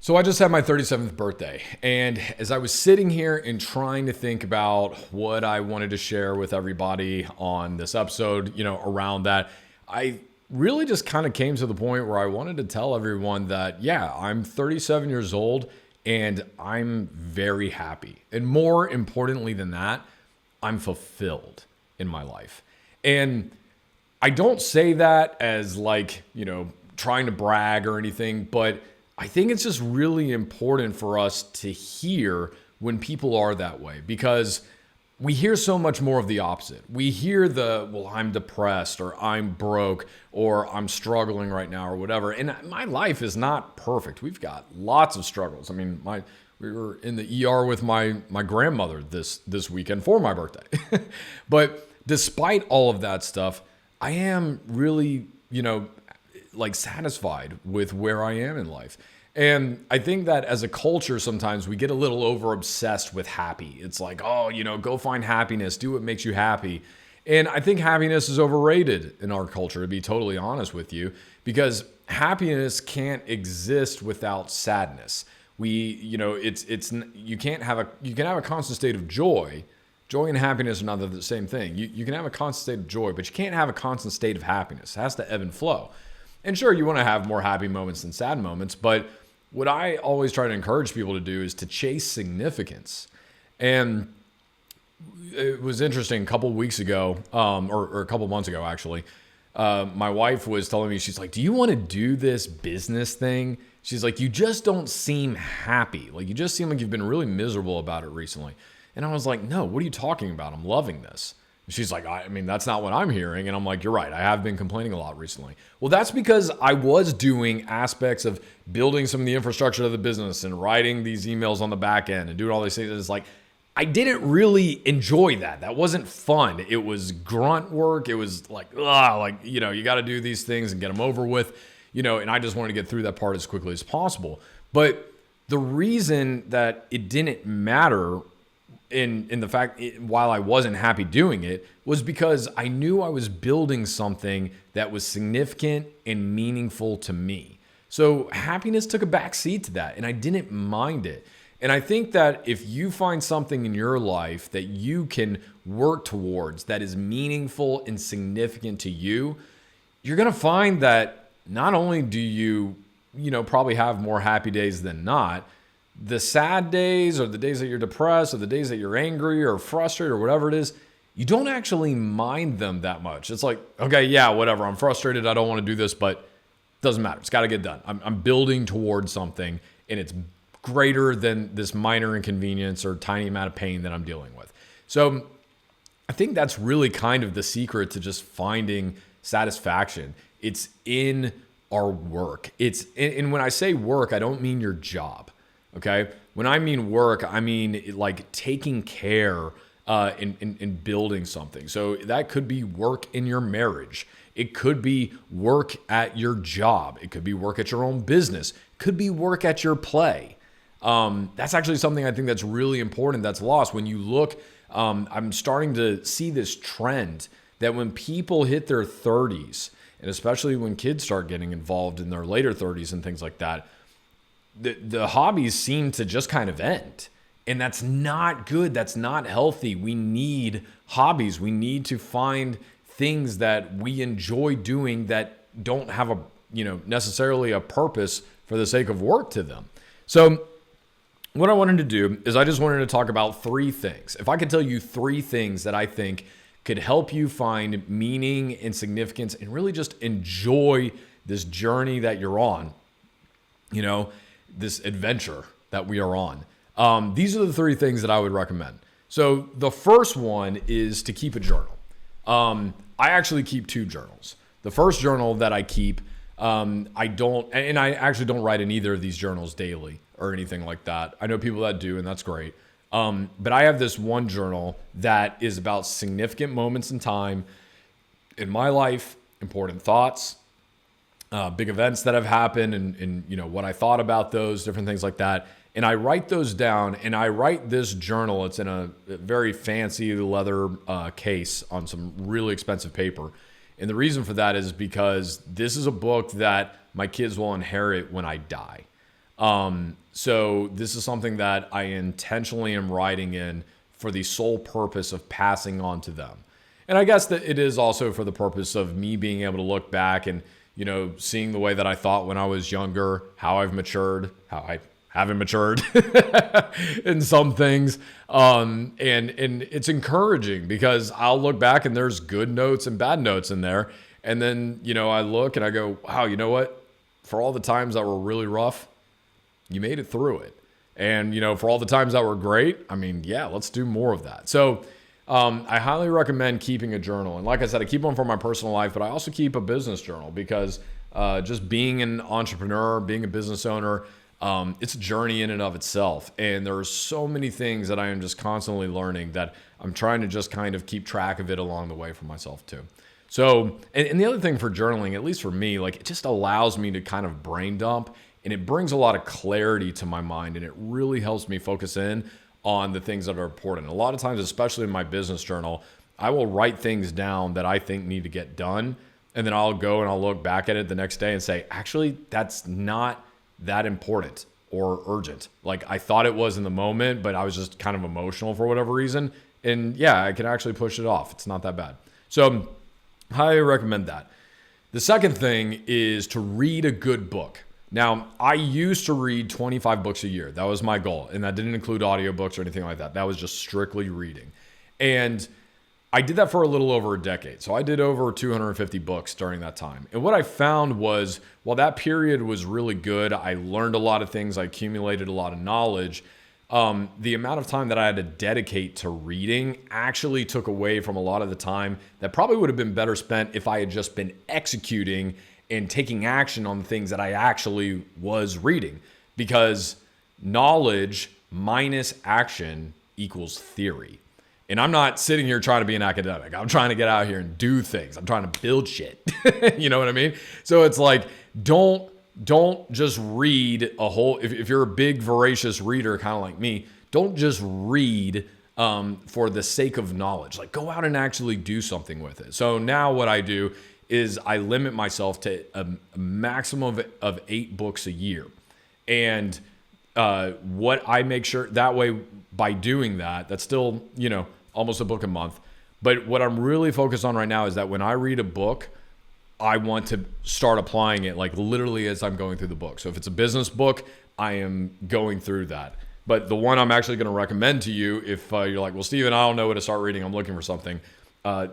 So I just had my 37th birthday, and as I was sitting here and trying to think about what I wanted to share with everybody on this episode, around that, I really just kind of came to the point where I wanted to tell everyone that, yeah, I'm 37 years old and I'm very happy. And more importantly than that, I'm fulfilled in my life. And I don't say that as trying to brag or anything, but I think it's just really important for us to hear when people are that way, because we hear so much more of the opposite. We hear well, I'm depressed, or I'm broke, or I'm struggling right now, or whatever. And my life is not perfect. We've got lots of struggles. I mean, we were in the ER with my grandmother this weekend for my birthday. But despite all of that stuff, I am really, satisfied with where I am in life. And I think that as a culture, sometimes we get a little over obsessed with happy. It's like, go find happiness, do what makes you happy. And I think happiness is overrated in our culture, to be totally honest with you, because happiness can't exist without sadness. You can have a constant state of joy. Joy and happiness are not the same thing. You can have a constant state of joy, but you can't have a constant state of happiness. It has to ebb and flow. And sure, you want to have more happy moments than sad moments, but what I always try to encourage people to do is to chase significance. And it was interesting, a couple of weeks ago, or a couple of months ago, actually, my wife was telling me, she's like, do you want to do this business thing? She's like, you just don't seem happy. Like, you just seem like you've been really miserable about it recently. And I was like, no, what are you talking about? I'm loving this. She's like, I mean, that's not what I'm hearing. And I'm like, you're right. I have been complaining a lot recently. Well, that's because I was doing aspects of building some of the infrastructure of the business and writing these emails on the back end and doing all these things. It's like, I didn't really enjoy that. That wasn't fun. It was grunt work. It was like, you got to do these things and get them over with, and I just wanted to get through that part as quickly as possible. But the reason that it didn't matter in the fact, while I wasn't happy doing it, was because I knew I was building something that was significant and meaningful to me. So happiness took a back seat to that, and I didn't mind it. And I think that if you find something in your life that you can work towards that is meaningful and significant to you, you're going to find that not only do you, probably have more happy days than not, the sad days or the days that you're depressed or the days that you're angry or frustrated or whatever it is, you don't actually mind them that much. It's like, okay, yeah, whatever. I'm frustrated. I don't want to do this, but it doesn't matter. It's got to get done. I'm building towards something, and it's greater than this minor inconvenience or tiny amount of pain that I'm dealing with. So I think that's really kind of the secret to just finding satisfaction. It's in our work. And when I say work, I don't mean your job. Okay. When I mean work, I mean like taking care in building something. So that could be work in your marriage. It could be work at your job. It could be work at your own business. It could be work at your play. That's actually something I think that's really important that's lost. When you look, I'm starting to see this trend that when people hit their 30s, and especially when kids start getting involved in their later 30s and things like that, the hobbies seem to just kind of end. And that's not good. That's not healthy. We need hobbies. We need to find things that we enjoy doing that don't have necessarily a purpose for the sake of work to them. So what I wanted to do is I just wanted to talk about 3 things. If I could tell you 3 things that I think could help you find meaning and significance and really just enjoy this journey that you're on, this adventure that we are on. These are the 3 things that I would recommend. So the first one is to keep a journal. I actually keep 2 journals. The first journal that I keep, I actually don't write in either of these journals daily or anything like that. I know people that do, and that's great. But I have this one journal that is about significant moments in time in my life, important thoughts, big events that have happened and what I thought about those, different things like that. And I write those down, and I write this journal. It's in a very fancy leather case on some really expensive paper. And the reason for that is because this is a book that my kids will inherit when I die. So this is something that I intentionally am writing in for the sole purpose of passing on to them. And I guess that it is also for the purpose of me being able to look back and, seeing the way that I thought when I was younger, how I've matured, how I haven't matured in some things. And it's encouraging because I'll look back and there's good notes and bad notes in there. And then, I look and I go, wow, you know what? For all the times that were really rough, you made it through it. And, for all the times that were great, yeah, let's do more of that. So I highly recommend keeping a journal. And like I said, I keep one for my personal life, but I also keep a business journal because just being an entrepreneur, being a business owner, it's a journey in and of itself. And there are so many things that I am just constantly learning that I'm trying to just kind of keep track of it along the way for myself too. So, and the other thing for journaling, at least for me, like it just allows me to kind of brain dump and it brings a lot of clarity to my mind and it really helps me focus in on the things that are important. A lot of times, especially in my business journal, I will write things down that I think need to get done. And then I'll go and I'll look back at it the next day and say, actually, that's not that important or urgent. Like I thought it was in the moment, but I was just kind of emotional for whatever reason. And yeah, I can actually push it off. It's not that bad. So highly recommend that. The second thing is to read a good book. Now, I used to read 25 books a year. That was my goal. And that didn't include audiobooks or anything like that. That was just strictly reading. And I did that for a little over a decade. So I did over 250 books during that time. And what I found was, while that period was really good, I learned a lot of things, I accumulated a lot of knowledge. The amount of time that I had to dedicate to reading actually took away from a lot of the time that probably would have been better spent if I had just been executing and taking action on the things that I actually was reading. Because knowledge minus action equals theory. And I'm not sitting here trying to be an academic. I'm trying to get out here and do things. I'm trying to build shit. You know what I mean? So it's like, don't just read a whole, if you're a big voracious reader, kind of like me, don't just read for the sake of knowledge. Like go out and actually do something with it. So now what I do is I limit myself to a maximum of 8 books a year. And what I make sure that way by doing that, that's still, almost a book a month. But what I'm really focused on right now is that when I read a book, I want to start applying it like literally as I'm going through the book. So if it's a business book, I am going through that. But the one I'm actually going to recommend to you, if you're like, well, Steven, I don't know what to start reading, I'm looking for something.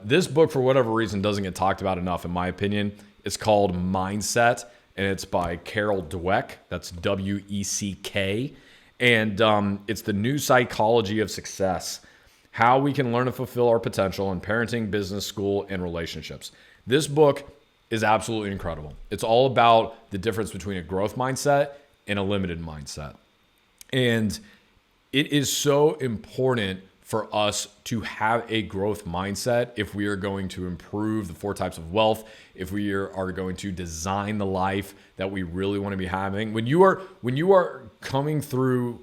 This book, for whatever reason, doesn't get talked about enough, in my opinion. It's called Mindset, and it's by Carol Dweck. That's W-E-C-K. And it's the new psychology of success, how we can learn to fulfill our potential in parenting, business, school, and relationships. This book is absolutely incredible. It's all about the difference between a growth mindset and a limited mindset. And it is so important for us to have a growth mindset if we are going to improve the 4 types of wealth, if we are going to design the life that we really want to be having. When you are coming through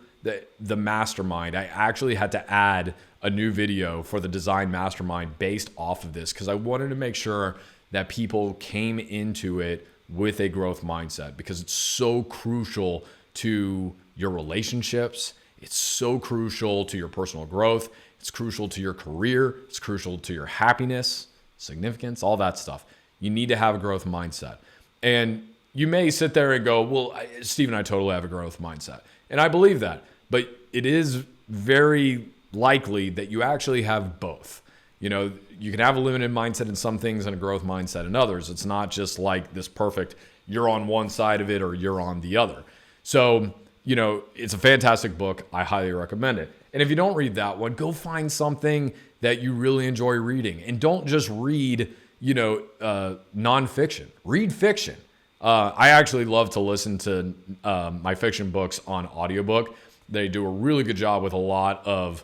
the mastermind, I actually had to add a new video for the design mastermind based off of this because I wanted to make sure that people came into it with a growth mindset because it's so crucial to your relationships. It's so crucial to your personal growth. It's crucial to your career. It's crucial to your happiness, significance, all that stuff. You need to have a growth mindset. And you may sit there and go, well, Steve and I totally have a growth mindset. And I believe that. But it is very likely that you actually have both. You can have a limited mindset in some things and a growth mindset in others. It's not just like this perfect, you're on one side of it or you're on the other. So, it's a fantastic book. I highly recommend it. And if you don't read that one, go find something that you really enjoy reading. And don't just read, nonfiction. Read fiction. I actually love to listen to my fiction books on audiobook. They do a really good job with a lot of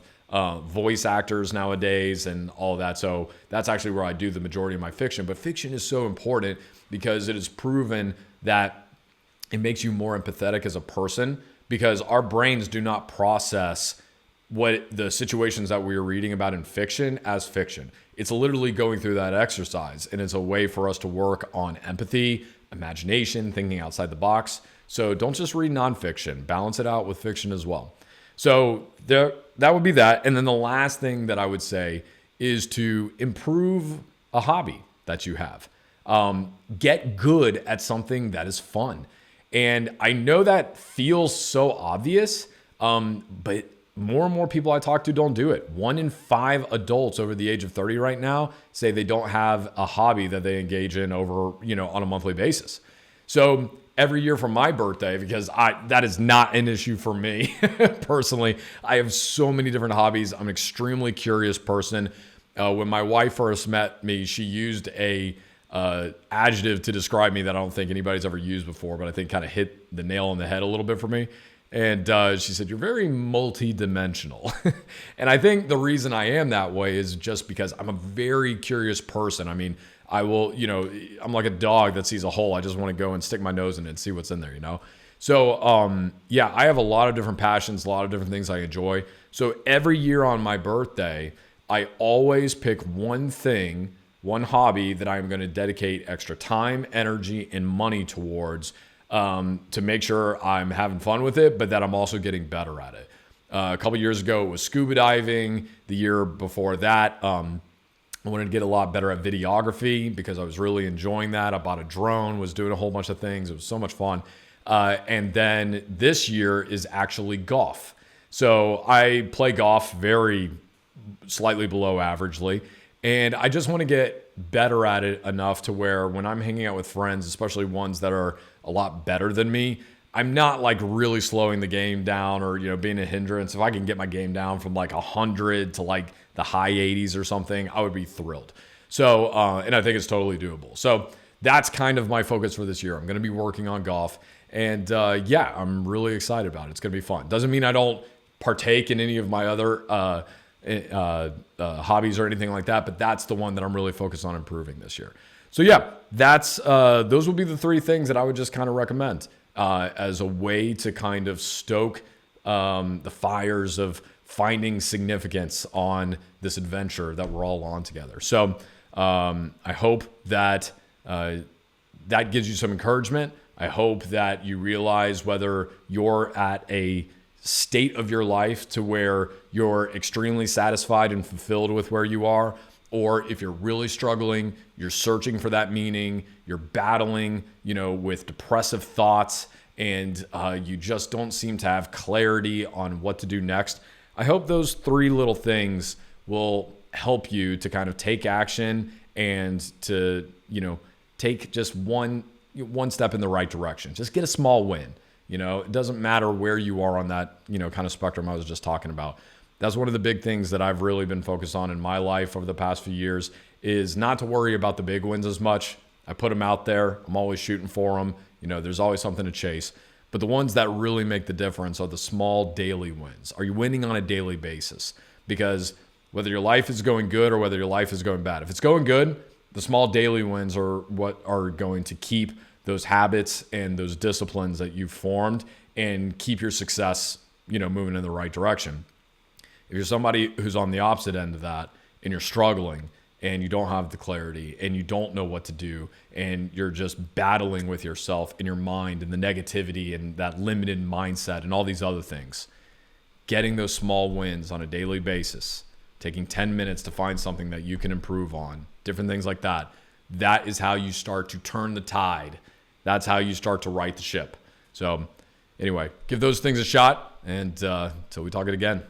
voice actors nowadays and all of that. So that's actually where I do the majority of my fiction. But fiction is so important because it is proven that it makes you more empathetic as a person because our brains do not process what the situations that we are reading about in fiction as fiction. It's literally going through that exercise, and it's a way for us to work on empathy, imagination, thinking outside the box. So don't just read nonfiction, balance it out with fiction as well. So that would be that. And then the last thing that I would say is to improve a hobby that you have. Get good at something that is fun. And I know that feels so obvious, but more and more people I talk to don't do it. 1 in 5 adults over the age of 30 right now say they don't have a hobby that they engage in over, on a monthly basis. So every year for my birthday, because that is not an issue for me personally, I have so many different hobbies. I'm an extremely curious person. When my wife first met me, she used a adjective to describe me that I don't think anybody's ever used before, but I think kind of hit the nail on the head a little bit for me. And she said, "You're very multi-dimensional." And I think the reason I am that way is just because I'm a very curious person. I mean, I will, I'm like a dog that sees a hole. I just want to go and stick my nose in it and see what's in there, So, I have a lot of different passions, a lot of different things I enjoy. So every year on my birthday, I always pick one hobby that I'm going to dedicate extra time, energy, and money towards, to make sure I'm having fun with it, but that I'm also getting better at it. A couple years ago, it was scuba diving. The year before that, I wanted to get a lot better at videography because I was really enjoying that. I bought a drone, was doing a whole bunch of things. It was so much fun. And then this year is actually golf. So I play golf very slightly below averagely. And I just want to get better at it enough to where when I'm hanging out with friends, especially ones that are a lot better than me, I'm not like really slowing the game down or, being a hindrance. If I can get my game down from like 100 to like the high 80s or something, I would be thrilled. So, and I think it's totally doable. So that's kind of my focus for this year. I'm going to be working on golf and, I'm really excited about it. It's going to be fun. Doesn't mean I don't partake in any of my other, hobbies or anything like that, but that's the one that I'm really focused on improving this year. So those would be the 3 things that I would just kind of recommend as a way to kind of stoke the fires of finding significance on this adventure that we're all on together. So I hope that that gives you some encouragement. I hope that you realize whether you're at a state of your life to where you're extremely satisfied and fulfilled with where you are, or if you're really struggling, you're searching for that meaning, you're battling, with depressive thoughts, and you just don't seem to have clarity on what to do next. I hope those 3 little things will help you to kind of take action and to, take just one step in the right direction. Just get a small win. It doesn't matter where you are on that, kind of spectrum I was just talking about. That's one of the big things that I've really been focused on in my life over the past few years is not to worry about the big wins as much. I put them out there. I'm always shooting for them. There's always something to chase. But the ones that really make the difference are the small daily wins. Are you winning on a daily basis? Because whether your life is going good or whether your life is going bad, if it's going good, the small daily wins are what are going to keep those habits and those disciplines that you've formed and keep your success, moving in the right direction. If you're somebody who's on the opposite end of that and you're struggling and you don't have the clarity and you don't know what to do and you're just battling with yourself in your mind and the negativity and that limited mindset and all these other things, getting those small wins on a daily basis, taking 10 minutes to find something that you can improve on, different things like that, that is how you start to turn the tide. That's how you start to right the ship. So anyway, give those things a shot, and until we talk it again.